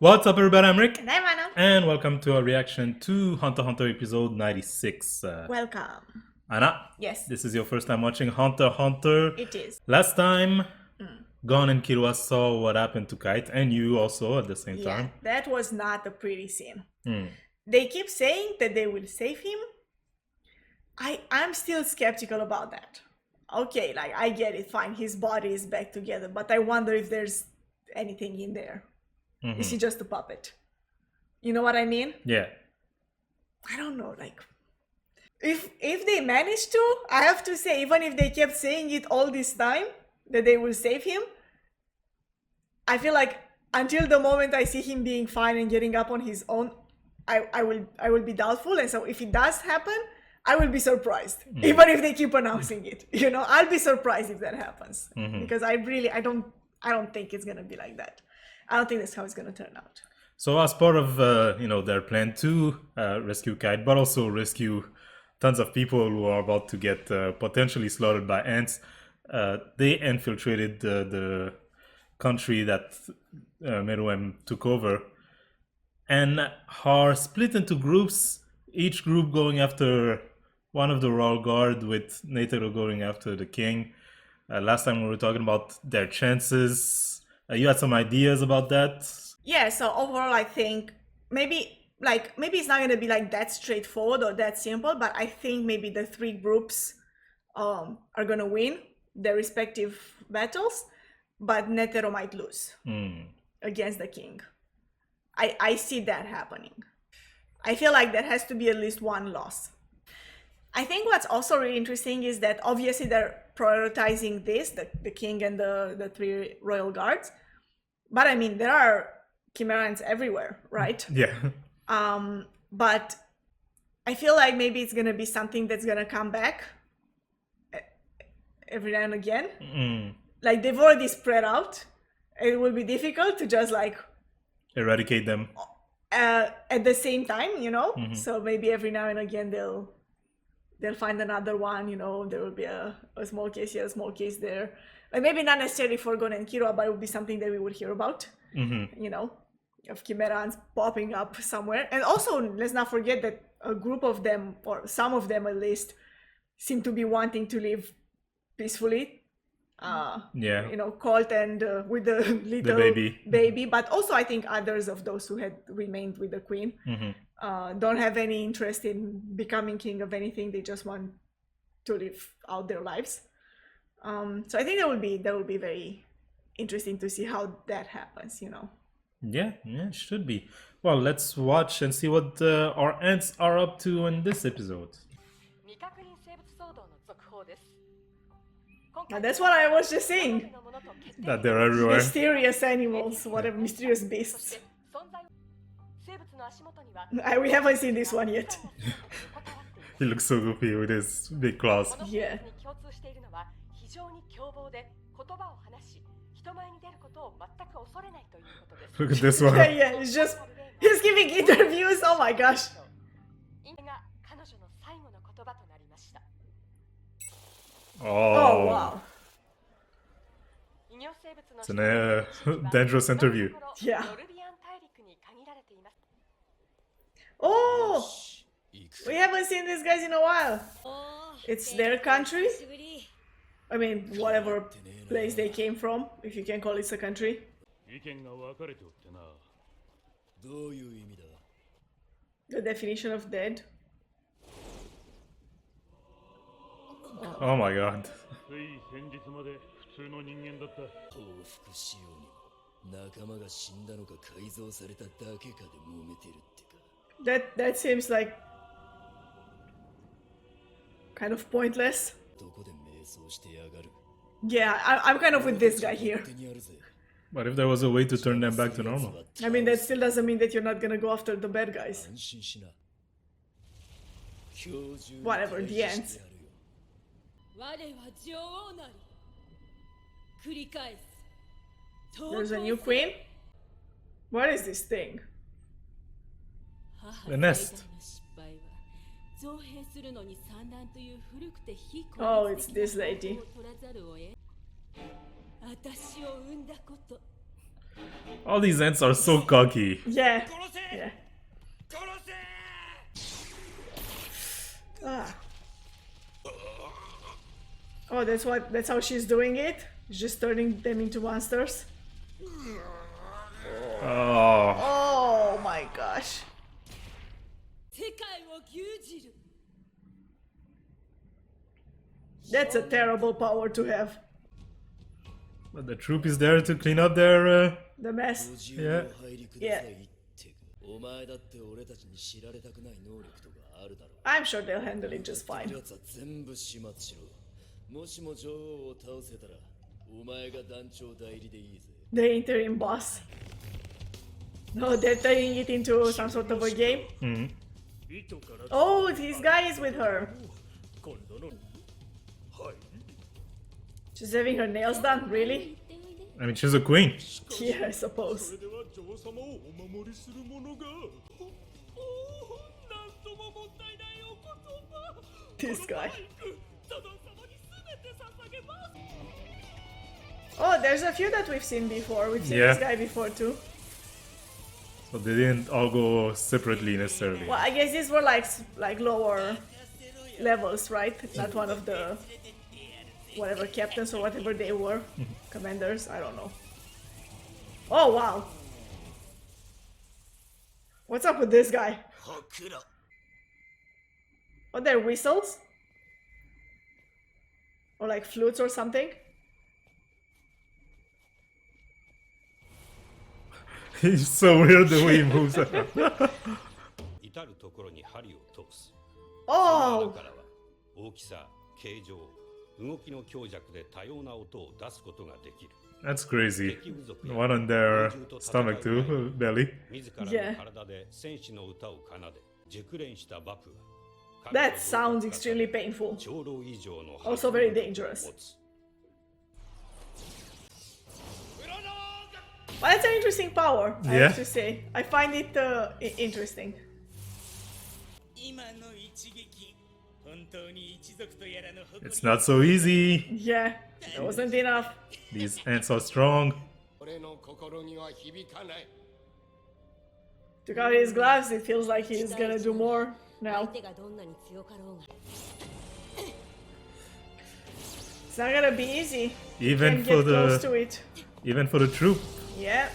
What's up, everybody? I'm Rick, And I'm Anna. and welcome to our reaction to Hunter x Hunter episode 96. Welcome. Anna, Yes, this is your first time watching Hunter x Hunter. it is. Last time, Gon and Killua saw what happened to Kite, and you also at the same Yeah, time. that was not a pretty scene. Hmm. They keep saying that they will save him. I'm still skeptical about that. Okay, like I get it, fine, his body is back together, but I wonder if there's anything in there. Is he just a puppet? You know what I mean? Yeah. I don't know, like if they manage to, I have to say, even if they kept saying it all this time that they will save him, I feel like until the moment I see him being fine and getting up on his own, I will be doubtful. And so if it does happen, I will be surprised. Even if they keep announcing it. You know, I'll be surprised if that happens. Because I don't think it's gonna be like that. I don't think that's how it's gonna turn out. So as part of their plan to rescue Kite, but also rescue tons of people who are about to get potentially slaughtered by ants, they infiltrated the country that Meruem took over, and are split into groups. Each group going after one of the royal guard, with Netero going after the king. Last time we were talking about their chances. You had some ideas about that. Yeah, so overall I think maybe it's not gonna be like that straightforward or that simple, but I think maybe the three groups are gonna win their respective battles, but Netero might lose against the king. I see that happening. I feel like there has to be at least one loss. I think what's also really interesting is that obviously they're prioritizing this, the king and the three royal guards. But I mean, there are Chimerans everywhere, right? Yeah. But I feel like maybe it's gonna be something that's gonna come back every now and again. Like they've already spread out. It will be difficult to just like eradicate them at the same time, you know. So maybe every now and again they'll find another one, you know. There will be a small case here, a small case there. Like maybe not necessarily for Gon and Killua, but it would be something that we would hear about, you know, of Chimerans popping up somewhere. And also, let's not forget that a group of them, or some of them at least, seem to be wanting to live peacefully. Yeah. You know, Colt and with the little baby. But also I think others of those who had remained with the queen don't have any interest in becoming king of anything. They just want to live out their lives. So I think that will be very interesting to see how that happens, you know. Yeah, it should be. Well, let's watch and see what our ants are up to in this episode. Now that's what I was just saying. That they're everywhere. Mysterious animals, whatever, mysterious beasts. We haven't seen this one yet. He looks so goofy with his big claws. Yeah. Look at this one. Yeah, it's just, he's giving interviews, oh my gosh. Oh wow. It's a dangerous interview. Yeah. Oh! We haven't seen these guys in a while. It's their country. I mean, whatever place they came from, if you can call it a country. The definition of dead. Oh my god. That seems like kind of pointless. Yeah, I'm kind of with this guy here. But if there was a way to turn them back to normal. I mean, that still doesn't mean that you're not gonna go after the bad guys. Whatever, the ants. There's a new queen? What is this thing? The nest. Oh, it's this lady. All these ants are so cocky. Yeah. Yeah. Ah. Oh, that's how she's doing it? Just turning them into monsters? Oh. Oh my gosh. That's a terrible power to have. But the troop is there to clean up their The mess. yeah. Yeah. I'm sure they'll handle it just fine. The interim boss. No, they're turning it into some sort of a game. Oh, this guy is with her. She's having her nails done, really? I mean, she's a queen. Yeah, I suppose. This guy. Oh, there's a few that we've seen before. We've seen Yeah. this guy before too. So they didn't all go separately necessarily. Well, I guess these were like lower levels, right? Not one of the whatever captains or whatever they were, commanders. I don't know. Oh wow! What's up with this guy? Are there whistles? Or like flutes or something? He's so weird the way he moves. 至るところに針を通す。 Oh! だからは大きさ、形状、動きの強弱で多様な音を出すことができる。 That's crazy. One on their stomach too, belly. 自らの体で戦士の歌を奏で、熟練したバプは That sounds extremely painful. 長老以上の Also very dangerous. 持つ。 Well, that's an interesting power, I Yeah. have to say. I find it interesting. It's not so easy. Yeah, that wasn't enough. These ants are strong. Took out his gloves, it feels like he's gonna do more now. It's not gonna be easy. Even Can't for get close to the it. even for the troop. Yeah.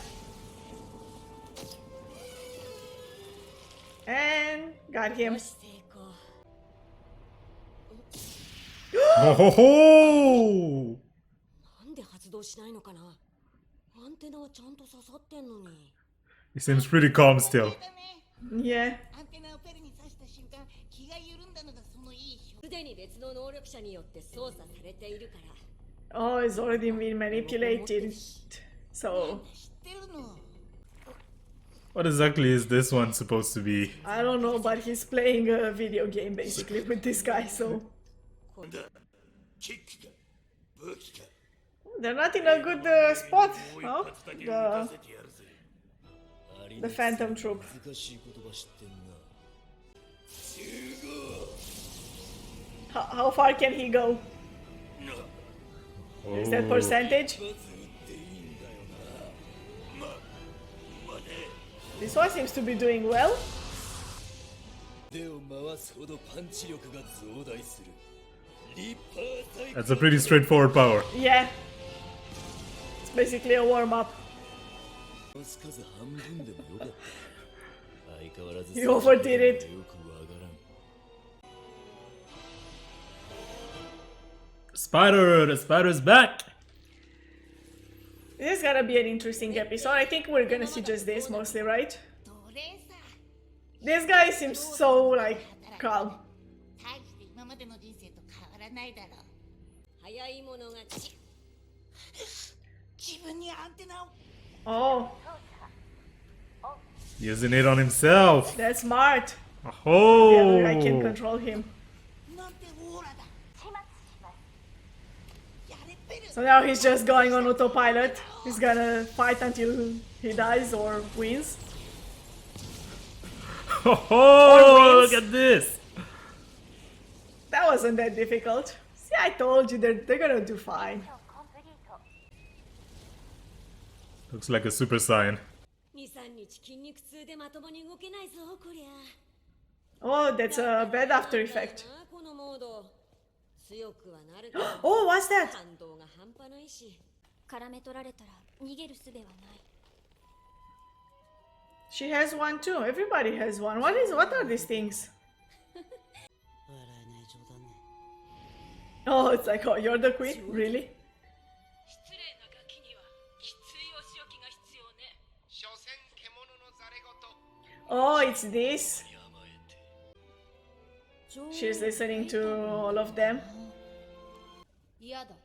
And got him. Oh ho ho! なんで発動しないのかな。アンテナはちゃんと刺さってんのに。 He seems pretty calm still. Yeah. すでに別の能力者によって操作されているから。 Oh, it's already been manipulated. So, What exactly is this one supposed to be? I don't know, but he's playing a video game basically with this guy, so. They're not in a good spot, huh? The Phantom Troop. How far can he go? Is that percentage? This one seems to be doing well. That's a pretty straightforward power. Yeah. It's basically a warm-up. You overdid it. Spider! The spider's back! This is gonna be an interesting episode. I think we're gonna see just this mostly, right? This guy seems so, like, calm. 早い者勝ち。 Oh, Using it on himself. that's smart. The other Oh! guy can control him. So now he's just going on autopilot. He's gonna fight until he dies or wins. Oh! wins. Look at this! That wasn't that difficult. See, I told you they're gonna do fine. Looks like a super saiyan. 2、3日筋肉痛でまともに動けないぞこりゃ。 Oh, that's a bad after effect. このモード強くはなるけど Oh, what's that? 感動が半端ないし。絡め取られたら逃げる術はない。 She has one too. Everybody has one. What are these things? 笑えない冗談ね。 Oh, it's like, oh, you're the queen? Really? 失礼なガキにはきついお仕置きが必要ね。所詮獣のざれ言。 Oh, it's this. She's listening to all of them. 嫌だ。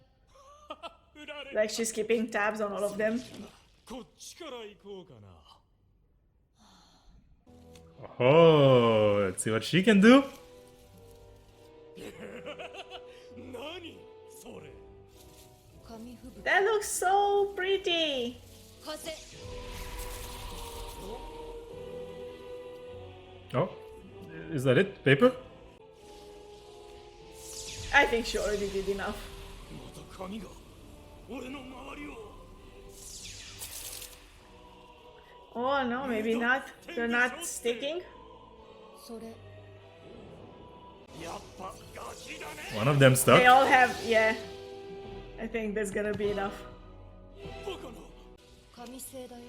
Like she's keeping tabs on all of them. こっちから行こうかな。 Oh, let's see what she can do. 何それ。紙吹雪。 That looks so pretty. 風。 Oh, is that it? Paper? I think she already did enough. また髪が俺の周りを。 Oh no, maybe not. They're not sticking. それ。やっぱガキだね。 One of them stuck. They all have, yeah. I think that's gonna be enough. バカな。紙製だよ。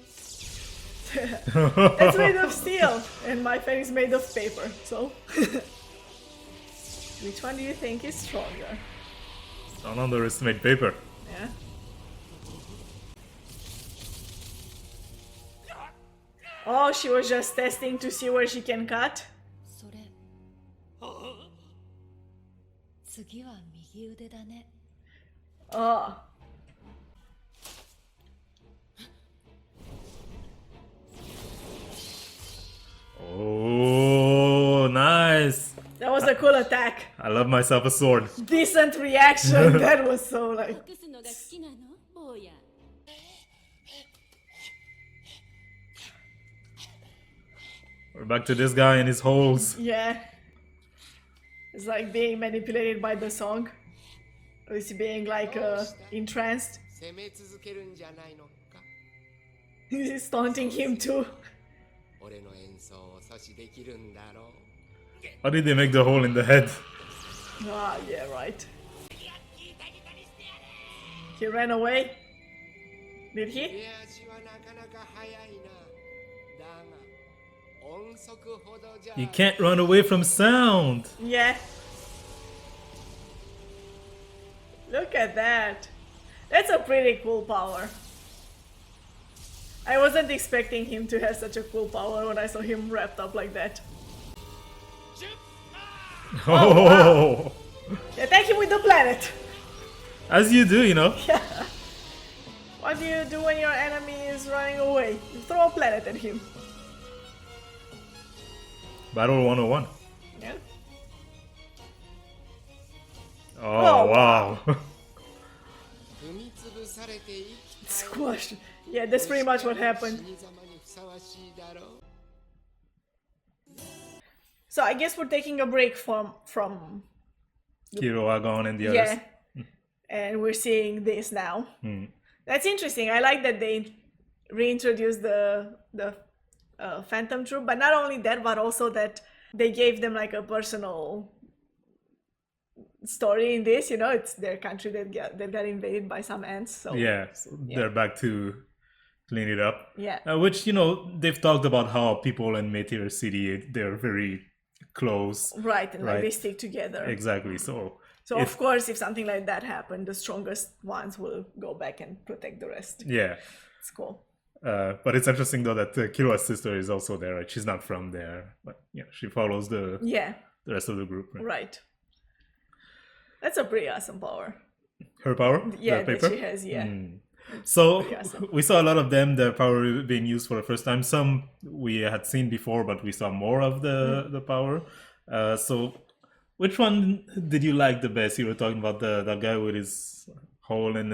That's made of steel, and my fan is made of paper, so. Which one do you think is stronger? Don't underestimate paper. Yeah. Oh, she was just testing to see where she can cut. それ。次は右腕だね。 Oh. Oh, nice. That was a cool attack. I love myself a sword. Decent reaction. That was so like. 隠すのが好きなの坊や。 We're back to this guy and his holes. Yeah. It's like being manipulated by the song. Or is he being like entranced? 攻め続けるんじゃないのか。 He's taunting him too. 俺の演奏を阻止できるんだろう。 How did they make the hole in the head? Ah, yeah, right. He ran away? Did he? 出足はなかなか速いな。だが、音速ほどじゃ。 You can't run away from sound. Yeah. Look at that. That's a pretty cool power. I wasn't expecting him to have such a cool power when I saw him wrapped up like that. Oh, Attack him with the planet. as you do, you know. What do you do when your enemy is running away? You throw a planet at him. Battle 101. Yeah. Oh, wow. 踏み潰されて生きたい。 Squashed. Yeah, that's pretty much what happened. 死に様にふさわしいだろう。 So I guess we're taking a break from Kiro, Agon, and the others. yeah, and we're seeing this now. That's interesting. I like that they reintroduced the Phantom Troupe, but not only that, but also that they gave them like a personal story in this. You know, it's their country that got invaded by some ants. So Yeah, they're back to clean it up. yeah, Which, you know, they've talked about how people in Meteor City, they're very close. right, and like they Right. stick together. Exactly. So, So of course, if something like that happened, the strongest ones will go back and protect the rest. yeah. It's cool. But it's interesting, though, that Kiro's sister is also there. Right? She's not from there. But, yeah, she follows the Yeah, rest of the group. Right? right. That's a pretty awesome power. Her power? Yeah, the that paper? she has. Yeah. So awesome. we saw a lot of them, their power being used for the first time. Some we had seen before, but we saw more of the power. So which one did you like the best? You were talking about that guy with his hole in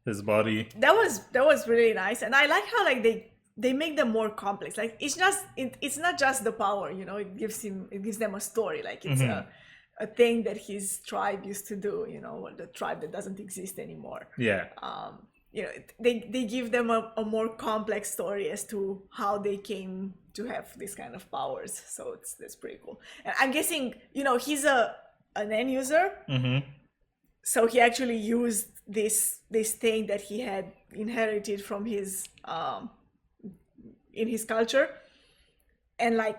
his body. That was really nice, and I like how like they make them more complex. Like it's not just the power, you know. It gives them a story. Like it's a thing that his tribe used to do, you know, or the tribe that doesn't exist anymore. Yeah. you know, they give them a more complex story as to how they came to have this kind of powers. So that's pretty cool. And I'm guessing, you know, he's an end user, so he actually used this thing that he had inherited from his in his culture, and like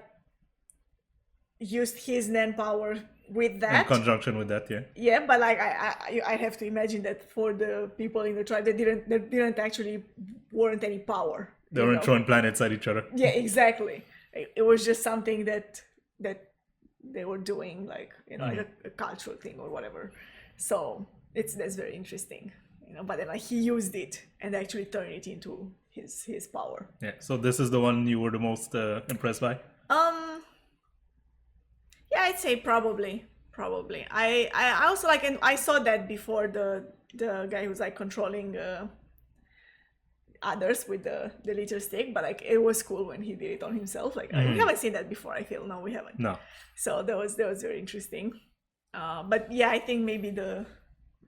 used his Nen power with that, in conjunction with that. yeah. But like I have to imagine that for the people in the tribe, there didn't actually weren't any power. They weren't throwing planets at each other. Yeah, exactly. It was just something that they were doing, like, you know, like a cultural thing or whatever. So that's very interesting, you know. But then like he used it and actually turned it into his power. Yeah. So this is the one you were the most impressed by? Yeah, I'd say probably. I also like, and I saw that before, the guy who's like controlling others with the little stick, but like it was cool when he did it on himself. Like we haven't seen that before. I feel no, we haven't. No. So that was very interesting. But yeah, I think maybe the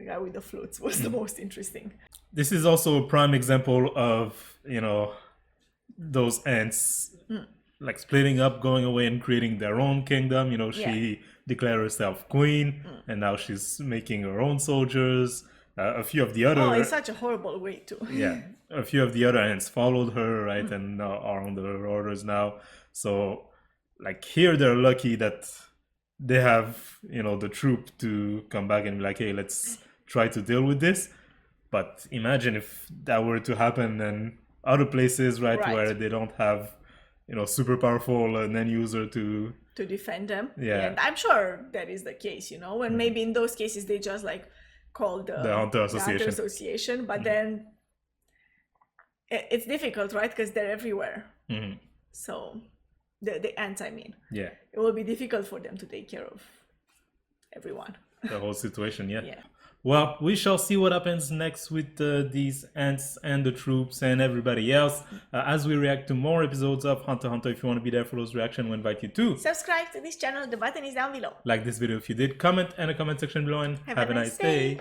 guy with the flutes was the most interesting. This is also a prime example of, you know, those ants like splitting up, going away and creating their own kingdom. You know, she declared herself queen, and now she's making her own soldiers. A few of the other... Oh, it's such a horrible way to... Yeah, a few of the other ants followed her, right, and are under her orders now. So, like, here they're lucky that they have, you know, the troop to come back and be like, hey, let's try to deal with this. But imagine if that were to happen in other places, right, where they don't have, you know, super powerful end user to defend them. Yeah. And I'm sure that is the case, you know, and maybe in those cases they just like called the Hunter Association. But then it's difficult, right? Because they're everywhere. So the ants, I mean. Yeah. It will be difficult for them to take care of everyone. The whole situation, Yeah. Well, we shall see what happens next with these ants and the troops and everybody else as we react to more episodes of Hunter x Hunter. If you want to be there for those reactions, we invite you to subscribe to this channel. The button is down below. like this video if you did, comment in the comment section below, and have a nice day.